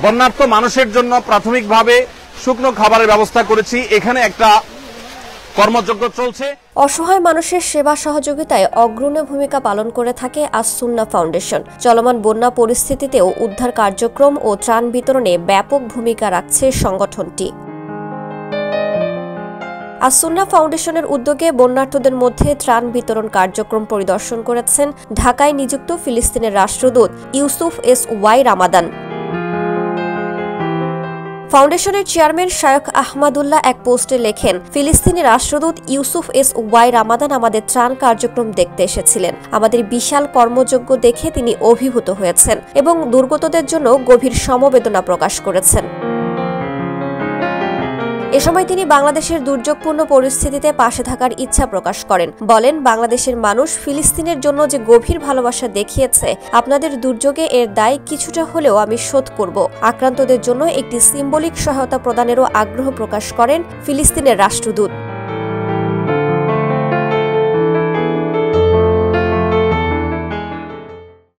বন্যার্ত মানুষের জন্য প্রাথমিকভাবে শুকনো খাবারের ব্যবস্থা করেছি। এখানে একটা কর্মযজ্ঞ চলছে। অসহায় মানুষের সেবা সহযোগিতায় অগ্রণী ভূমিকা পালন করে থাকে আস-সুন্নাহ ফাউন্ডেশন। চলমান বন্যা পরিস্থিতিতেও উদ্ধার কার্যক্রম ও ত্রাণ বিতরণে ব্যাপক ভূমিকা রাখছে সংগঠনটি। আস-সুন্নাহ ফাউন্ডেশনের উদ্যোগে বন্যার্তদের মধ্যে ত্রাণ বিতরণ কার্যক্রম পরিদর্শন করেছেন ঢাকায় নিযুক্ত ফিলিস্তিনের রাষ্ট্রদূত ইউসুফ এস ওয়াই রামাদান। ফাউন্ডেশনের চেয়ারম্যান শায়খ আহমদুল্লাহ এক পোস্টে লেখেন, ফিলিস্তিনি রাষ্ট্রদূত ইউসুফ এস ওয়াই রামাদান আমাদের ত্রাণ কার্যক্রম দেখতে এসেছিলেন। আমাদের বিশাল কর্মযজ্ঞ দেখে তিনি অভিভূত হয়েছেন এবং দুর্গতদের জন্য গভীর সমবেদনা প্রকাশ করেছেন। এ সময় তিনি বাংলাদেশের দুর্যোগপূর্ণ পরিস্থিতিতে পাশে থাকার ইচ্ছা প্রকাশ করেন। বলেন, বাংলাদেশের মানুষ ফিলিস্তিনের জন্য যে গভীর ভালোবাসা দেখিয়েছে, আপনাদের দুর্যোগে এর দায় কিছুটা হলেও আমি শোধ করব। আক্রান্তদের জন্য একটি সিম্বলিক সহায়তা প্রদানেরও আগ্রহ প্রকাশ করেন ফিলিস্তিনের রাষ্ট্রদূত।